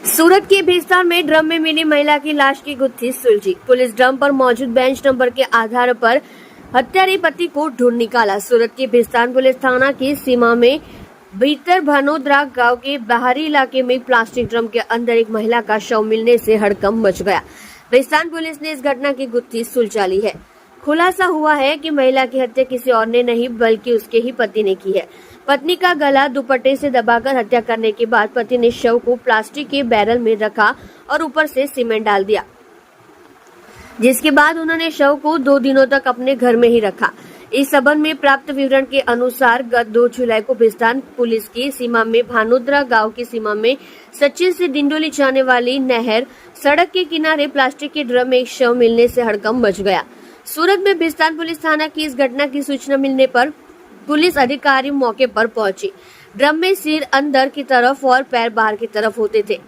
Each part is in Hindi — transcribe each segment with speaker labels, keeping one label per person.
Speaker 1: सूरत के भीस्तान में ड्रम में मिली महिला की लाश की गुत्थी सुलझी। पुलिस ड्रम पर मौजूद बेंच नंबर के आधार पर हत्यारे पति को ढूंढ निकाला। सूरत के भीस्तान पुलिस थाना की सीमा में भीतर भानोदरा गांव के बाहरी इलाके में प्लास्टिक ड्रम के अंदर एक महिला का शव मिलने से हड़कंप मच गया। भीस्तान पुलिस ने इस घटना की गुत्थी सुलझा ली है। खुलासा हुआ है कि महिला की हत्या किसी और ने नहीं बल्कि उसके ही पति ने की है। पत्नी का गला दुपट्टे से दबाकर हत्या करने के बाद पति ने शव को प्लास्टिक के बैरल में रखा और ऊपर से सीमेंट डाल दिया, जिसके बाद उन्होंने शव को 2 दिनों तक अपने घर में ही रखा। इस संबंध में प्राप्त विवरण के अनुसार गत 2 जुलाई को भीस्तान पुलिस की सीमा में भानोदरा गांव की सीमा में सचिन से डिंडोली जाने वाली नहर सड़क के किनारे प्लास्टिक के ड्रम में एक शव मिलने से हड़कंप मच गया। सूरत में भीस्तान पुलिस थाना की इस घटना की सूचना मिलने पर पुलिस अधिकारी मौके पर पहुंची। ड्रम में सिर अंदर की तरफ और पैर बाहर की तरफ होते थे।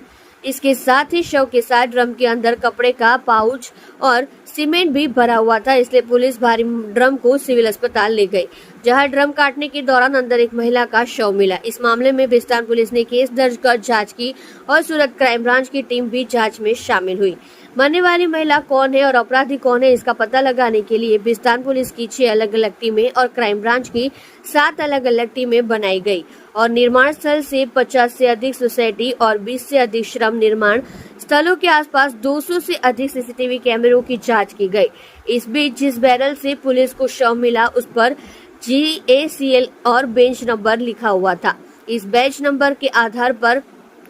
Speaker 1: इसके साथ ही शव के साथ ड्रम के अंदर कपड़े का पाउच और सीमेंट भी भरा हुआ था, इसलिए पुलिस भारी ड्रम को सिविल अस्पताल ले गई, जहां ड्रम काटने के दौरान अंदर एक महिला का शव मिला। इस मामले में भीस्तान पुलिस ने केस दर्ज कर जांच की और सूरत क्राइम ब्रांच की टीम भी जांच में शामिल हुई। मरने वाली महिला कौन है और अपराधी कौन है, इसका पता लगाने के लिए भीस्तान पुलिस की 6 अलग-अलग टीमें और क्राइम ब्रांच की 7 अलग-अलग टीमें बनाई गई और निर्माण स्थल से 50 से अधिक सोसाइटी और 20 से अधिक श्रम निर्माण स्थलों के आसपास 200 से अधिक सीसीटीवी कैमरों की जांच की गई। इस बीच जिस बैरल से पुलिस को शव मिला उस पर GACL और बेंच नंबर लिखा हुआ था। इस बेंच नंबर के आधार पर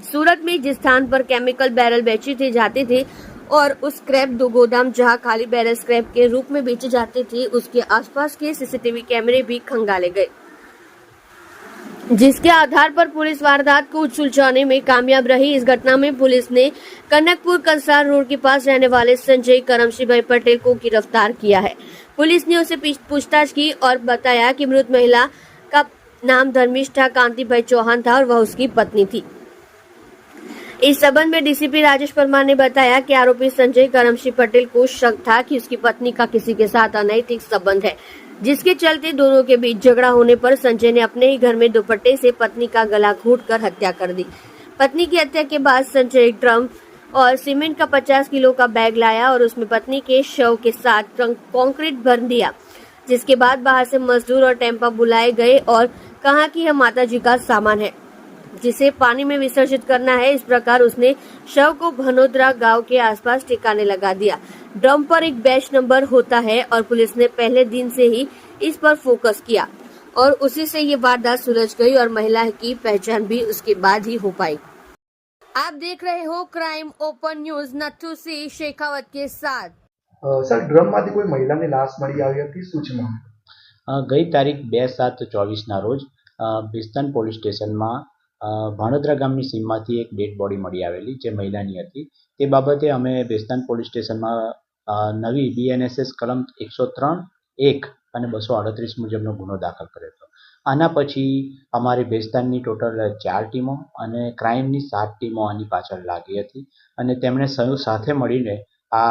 Speaker 1: सूरत में जिस स्थान पर केमिकल बैरल बेचे जाते थे और उस स्क्रैप गोदाम जहां खाली बैरल स्क्रैप के रूप में बेचे जाते थे, उसके आसपास के सीसीटीवी कैमरे भी खंगाले गए, जिसके आधार पर पुलिस वारदात को सुलझाने में कामयाब रही। इस घटना में पुलिस ने कनकपुर कंसार रोड के पास रहने वाले संजय करमशिभाई पटेल को गिरफ्तार किया है। पुलिस ने उसे पूछताछ की और बताया कि मृत महिला का नाम धर्मिष्ठा कांतिभाई चौहान था और वह उसकी पत्नी थी। इस संबंध में डीसीपी राजेश परमार ने बताया कि आरोपी संजय करमशी पटेल को शक था कि उसकी पत्नी का किसी के साथ अनैतिक संबंध है, जिसके चलते दोनों के बीच झगड़ा होने पर संजय ने अपने ही घर में दुपट्टे से पत्नी का गला घोंटकर हत्या कर दी। पत्नी की हत्या के बाद संजय एक ड्रम और सीमेंट का 50 किलो का बैग लाया और उसमें पत्नी के शव के साथ कंक्रीट भर दिया, जिसके बाद बाहर से मजदूर और टेम्पा बुलाए गए और कहा कि यह माता जी का सामान है जिसे पानी में विसर्जित करना है। इस प्रकार उसने शव को भानोदरा गांव के आसपास ठिकाने लगा दिया। ड्रम पर एक बैच नंबर होता है और पुलिस ने पहले दिन से ही इस पर फोकस किया और उसी से ये वारदात सुलझ गई और महिला की पहचान भी उसके बाद ही हो पाई। आप देख रहे हो crime open news Nathu Singh Shekhawat के साथ।
Speaker 2: सर ड्रम माथी कोई महिलाની લાશ મળી આવી હતી, શું છે મામલો?
Speaker 3: ગઈ તારીખ 2/7/24ના રોજ ભીસ્તાન પોલીસ સ્ટેશનમાં ભાણોદરા ગામની સીમમાંથી એક ડેડ બોડી મળી આવેલી જે મહિલાની હતી। તે બાબતે અમે ભીસ્તાન પોલીસ સ્ટેશનમાં નવી BNSS કલમ 103(1) અને 238 મુજબનો ગુનો દાખલ કર્યો હતો। આના પછી અમારી ભીસ્તાનની ટોટલ 4 ટીમો અને ક્રાઇમની 7 ટીમો આની પાછળ લાગી હતી અને તેમણે સૌ સાથે મળીને આ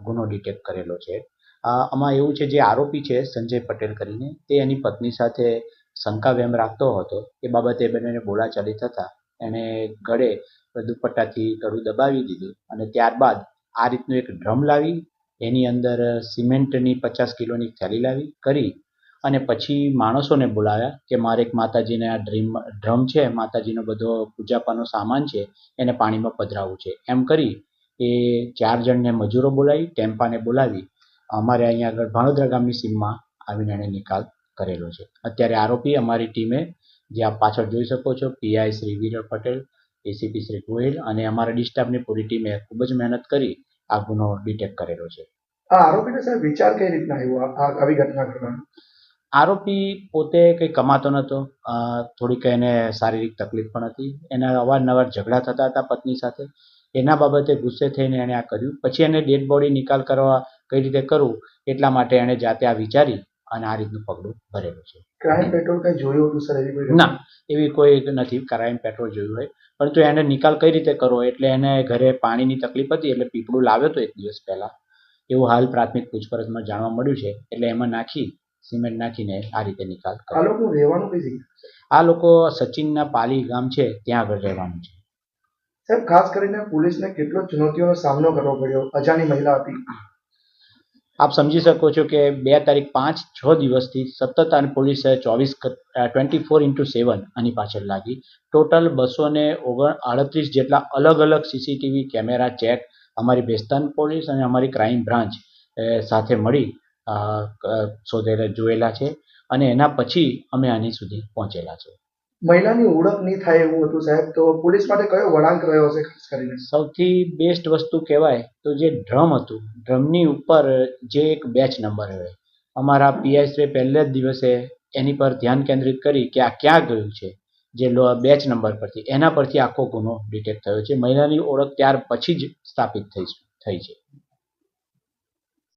Speaker 3: ગુનો ડિટેક્ટ કરેલો છે। આમાં એવું છે જે આરોપી છે સંજય પટેલ કરીને તે એની પત્ની સાથે શંકા વેમ રાખતો હતો। એ બાબતે બંનેને બોલાચાલી થતાં એણે ગળે દુપટ્ટાથી ગળું દબાવી દીધું અને ત્યારબાદ આ રીતનું એક ડ્રમ લાવી એની અંદર સિમેન્ટની 50 કિલોની થેલી લાવી કરી અને પછી માણસોને બોલાવ્યા કે મારે એક માતાજીને આ ડ્રમ છે, માતાજીનો બધો પૂજાપાનો સામાન છે એને પાણીમાં પધરાવવું છે એમ કરી એ 4 જણને મજૂરો બોલાવી, ટેમ્પાને બોલાવી અમારે અહીંયા આગળ ભાણોદરા ગામની સીમમાં આવીને એણે નિકાલ કરેલો છે। અત્યારે આરોપી અમારી ટીમે જે આપ પાછળ જોઈ શકો છો PI શ્રી વીર પટેલ, ACP શ્રી ગોહિલ અને અમારા ડિસ્ટાફની પૂરી ટીમે ખૂબ જ મહેનત કરી આ ગુનો ડિટેક્ટ કરેલો છે।
Speaker 2: આ આરોપીને સાહેબ વિચાર કઈ રીતના આવ્યો આવી ઘટના કરવાનો?
Speaker 3: આરોપી પોતે કંઈ કમાતો નહોતો, થોડીક એને શારીરિક તકલીફ પણ હતી, એના અવારનવાર ઝઘડા થતા હતા પત્ની સાથે, એના બાબતે ગુસ્સે થઈને એણે આ કર્યું। પછી એને ડેડ બોડી નિકાલ કરવા કઈ રીતે કરવું એટલા માટે એણે જાતે આ વિચારી અને આ રીતનું પગલું ભરેલું છે।
Speaker 2: ક્રાઇમ પેટ્રોલ કઈ જોયું હતું સર?
Speaker 3: ના, એવી કોઈ નથી ક્રાઇમ પેટ્રોલ જોયું હોય, પરંતુ એને નિકાલ કઈ રીતે કરવો એટલે એને ઘરે પાણીની તકલીફ હતી એટલે પીપળું લાવ્યો હતો 1 દિવસ પહેલા, એવું હાલ પ્રાથમિક પૂછપરછમાં જાણવા મળ્યું છે। એટલે એમાં નાખી સિમેન્ટ નાખીને આ રીતે નિકાલ કર્યો।
Speaker 2: આ લોકો રહેવાનું કઈ જગ્યાએ?
Speaker 3: આ લોકો સચિનના પાલી ગામ છે ત્યાં આગળ રહેવાનું છે।
Speaker 2: સાહેબ, ખાસ કરીને પોલીસને કેટલો ચુનૌતીઓનો સામનો કરવો પડ્યો, અજાણી મહિલા હતી.
Speaker 3: આપ સમજી શકો છો કે 2 તારીખ 5-6 દિવસથી સતત અને પોલીસે 24/7 આની પાછળ લાગી. ટોટલ 238 જેટલા અલગ અલગ સીસીટીવી કેમેરા ચેક અમારી ભેસ્તાન પોલીસ અને અમારી ક્રાઇમ બ્રાન્ચ સાથે મળી જોયેલા છે અને એના પછી અમે આની સુધી પહોંચેલા છે.
Speaker 2: મહિલાની ઓળખ નહીં થાય એવું હતું સાહેબ, તો પોલીસ માટે કયો વળાંક રહ્યો હશે ખાસ કરીને?
Speaker 3: સૌથી બેસ્ટ વસ્તુ કહેવાય તો જે ડ્રમ હતું, ડ્રમની ઉપર જે એક બેચ નંબર હોય, અમારા પીઆઈ પહેલે જ દિવસે એની પર ધ્યાન કેન્દ્રિત કરી કે આ ક્યાં ગયું છે, જે બેચ નંબર પરથી, એના પરથી આખો ગુનો ડિટેક્ટ થયો છે. મહિલાની ઓળખ ત્યાર પછી જ સ્થાપિત થઈ છે.